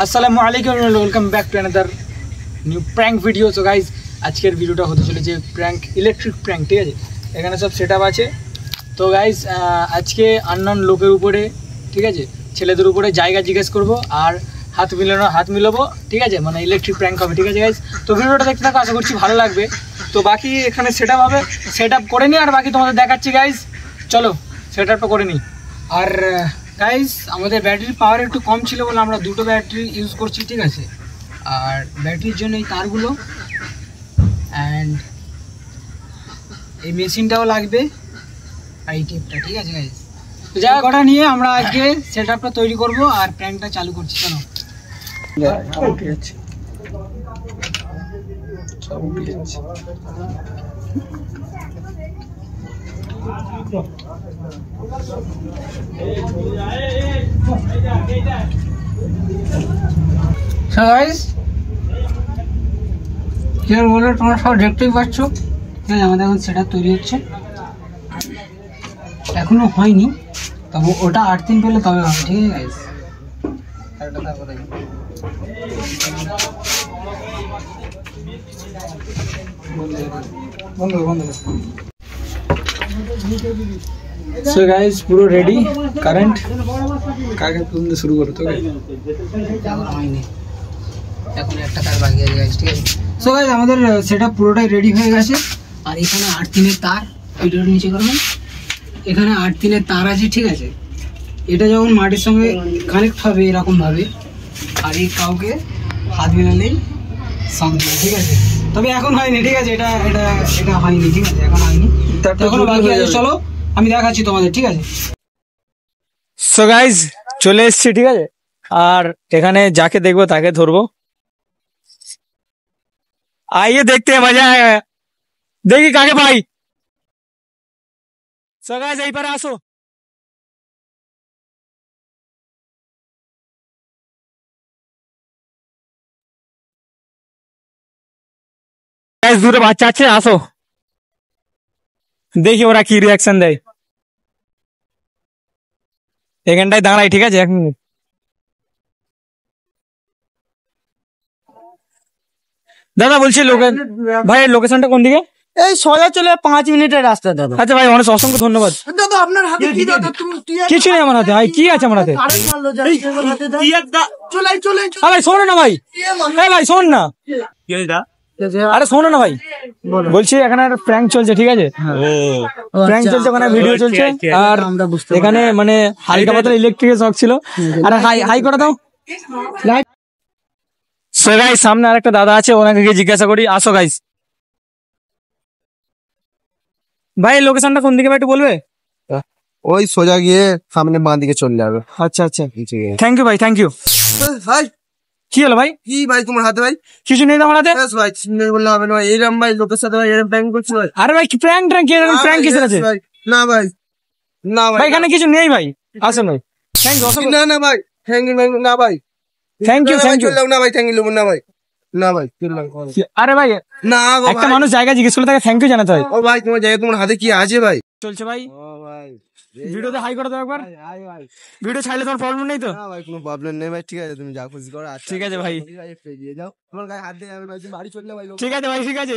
আসসালামু আলাইকুম, welcome back to another new prank video. So guys, আজকের ভিডিওটা হতে চলেছে প্র্যাঙ্ক, ইলেকট্রিক প্র্যাঙ্ক, ঠিক আছে। এখানে সব সেট আপ আছে। তো গাইজ, আজকে আননোন লোকের উপরে, ঠিক আছে, ছেলেদের উপরে জায়গা জিজ্ঞেস করবো আর হাত মিলাবো, ঠিক আছে, মানে ইলেকট্রিক প্র্যাঙ্ক হবে, ঠিক আছে গাইজ। তো ভিডিওটা দেখতে থাকো, আশা করছি ভালো লাগবে। তো বাকি এখানে সেট আপ হবে, সেট আপ করে নিই আর বাকি তোমাদের দেখাচ্ছি গাইজ। চলো সেট আপটা করে নিই। আর গাইজ, আমাদের ব্যাটারির পাওয়ার একটু কম ছিল বলে আমরা দুটো ব্যাটারি ইউজ করছি, ঠিক আছে। আর ব্যাটারির জন্য এই তারগুলো অ্যান্ড এই মেশিনটাও লাগবে আর এই টেপটা, ঠিক আছে গাইজ। তো যা কটা নিয়ে আমরা আজকে সেট আপটা তৈরি করবো আর প্র্যাঙ্কটা চালু করছি। কেন তোমরা সব দেখতেই পাচ্ছ, ঠিক আছে। আমাদের এখন সেটা তৈরি হচ্ছে, এখনো হয়নি, তবে ওটা 8 দিন পেলে তবে হবে, ঠিক আছে। সো গাইস, পুরো রেডি, কারেন্ট কাকে তুলতে শুরু করো। তো এখন একটা তার বাকি আছে গাইস, ঠিক আছে। সো গাইস, আমাদের সেটআপ পুরোটাই রেডি হয়ে গেছে। আর এখানে 8 দিনের তার, ভিডিওর নিচে করবেন, এখানে 8 দিনের তার আছে, ঠিক আছে। এটা যখন মাটির সঙ্গে কানেক্ট হবে এরকম ভাবে, আর এই কাউকে হাত মিলালেই সাউন্ড হবে, ঠিক আছে। তবে এখন হয়নি, ঠিক আছে, এটা এটা এটা হয়নি, ঠিক আছে, এখন হয়নি, এখনো বাকি আছে। চলো আমি দেখাচ্ছি তোমাদের, ঠিক আছে। সো গাইজ, চলে এসছি, ঠিক আছে। আর এখানে যাকে দেখবো তাকে ধরবো। आइए देखते हैं, मजा आएगा, देखिए काके भाई। सो गाइस, यहीं पर आसो। गाइस, दूर বাচ্চা আছে, আসো, দেখি ওরা কি রিয়াকশন দেয়। এখানটায় দাঁড়াই, ঠিক আছে, 1 মিনিট। দাদা বলছি ভাই, লোকেশনটা কোন দিকে? এই সোজা চলে 5 মিনিটের রাস্তা দাদা। আচ্ছা ভাই, অনেক অসংখ্য ধন্যবাদ। দাদা আপনার হাতে কি দাদা? কিছু নেই আমার হাতে ভাই, কি আছে আমার হাতে? ভাই শোনো না ভাই, ভাই শোন না, আরে শোনো না ভাই, বলছি এখানে একটা প্র্যাঙ্ক চলছে, ঠিক আছে। প্র্যাঙ্ক চলছে, ওখানে ভিডিও চলছে। আর এখানে মানে হালকা পাতলা ইলেকট্রিকের শক ছিল। আর হাই করে দাও। সো গাইস, সামনে আরেকটা দাদা আছে, ওনাকে গিয়ে জিজ্ঞাসা করি। আসো গাইস। ভাই লোকেশনটা কোন দিকে ভাই একটু বলবে? ওই সোজা গিয়ে সামনে বাঁ দিকে চলে যাবে। আচ্ছা আচ্ছা, থ্যাংক ইউ ভাই, থ্যাংক ইউ। ভাই কি হলো ভাই? কি ভাই তোমার হাতে? ভাই কিছু নেই আমার হাতে। ভাই নেই বললে হবে না, এরকম ভাই লোকের সাথে ভাই এরকম প্র্যাঙ্ক করছো ভাই? আরে ভাই কি প্র্যাঙ্ক এরকম প্র্যাঙ্ক কিসের আছে? না ভাই, না ভাই এখানে কিছু নেই ভাই, আসেন ভাই। Thank you. না না ভাই, থ্যাংক ইউ না ভাই, থ্যাংক ইউ না ভাই, থ্যাংক ইউ না ভাই, না ভাই। আরে ভাই না, একটা মানুষ জায়গা জিজ্ঞেস করলে তাকে থ্যাংক ইউ জানাতে হয়। ও ভাই তোমার জায়গা তোমার হাতে কি আছে ভাই? চলছে ভাই। ও ভাই, ভিডিওতে হাই করে দাও একবার। ভিডিও ছাড়লে তোমার প্রবলেম নেই তো? না ভাই, কোনো প্রবলেম নেই ভাই, ঠিক আছে, তুমি যা খুশি করো। ঠিক আছে ভাই, ফেরিয়ে যাও, তোমার গায়ে হাত দিয়ে আমি ভাই বাড়ি চললে ভাই। ঠিক আছে ভাই, ঠিক আছে।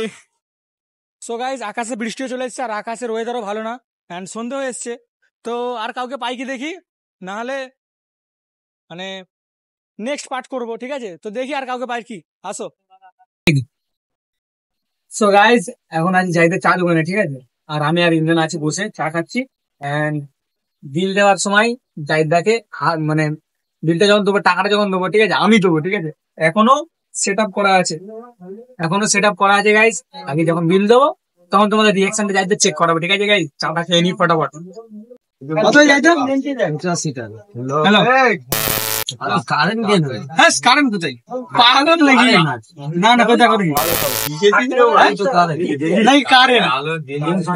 সো গাইস, আকাশে বৃষ্টিও চলে এসছে আর আকাশের ওয়েদারও ভালো না, এন্ড সন্ধ্যে হয়ে এসছে। তো আর কাউকে পাই কি দেখি, না হলে মানে নেক্সট পার্ট করবো, ঠিক আছে। তো দেখি আর কাউকে পাই কি, আসো। সো গাইস, এখন আজ যাইতে চা দোকানে, ঠিক আছে। আর আমি আর ইন্দ্রন আছি বসে চা খাচ্ছি। এন্ড বিল দেওয়ার সময় জাহিদাকে মানে বিলটা যখন দেবো, টাকাটা যখন দেবো, ঠিক আছে, আমি দেবো, ঠিক আছে। এখনো সেট আপ করা আছে, গাইস। আগে যখন বিল দেবো তখন তোমাদের রিয়াকশনটা জাহিদা চেক করাবো, ঠিক আছে গাইস। চাটা খেয়ে নি ফটাফট। কোথায় যাইতো? হ্যালো, কারেন্ট কেন? হ্যাঁ কারেন্ট কোথায়? পাগল নাকি? না না, কোথায় করি নাই কারেন্ট,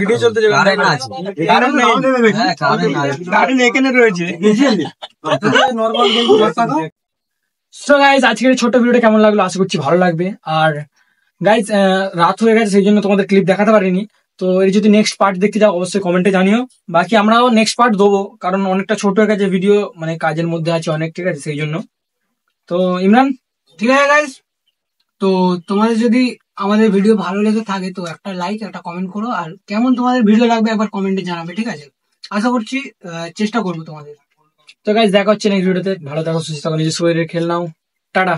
ভিডিও চলতে যাবে, কারেন্ট নেই। হ্যাঁ কারেন্ট এখানে রয়েছে। সো গাইস, আজকের ছোট ভিডিওটা কেমন লাগলো? আশা করছি ভালো লাগবে। আর গাইস, রাত হয়ে গেছে, সেই জন্য তোমাদের ক্লিপ দেখাতে পারিনি। তো এর যদি নেক্সট পার্ট দেখতে যাও অবশ্যই কমেন্টে জানিও। বাকি আমরাও নেক্সট পার্ট দেবো, কারণ অনেকটা ছোট হয়ে গেছে ভিডিও, মানে কাজের মধ্যে আছে অনেক, ঠিক আছে সেই জন্য। তো ইমরান, ঠিক আছে গাইস, তো তোমাদের যদি আমাদের ভিডিও ভালো লেগে থাকে তো একটা লাইক একটা কমেন্ট করো, আর কেমন তোমাদের ভিডিও লাগবে একবার কমেন্টে জানাবে, ঠিক আছে? আশা করছি চেষ্টা করবো তোমাদের। তো গাইজ দেখা হচ্ছে নেক্সট ভিডিওতে। ভালো থাকো, সুস্থ থাকো, নিজের শরীরের খেয়াল নাও। টাটা।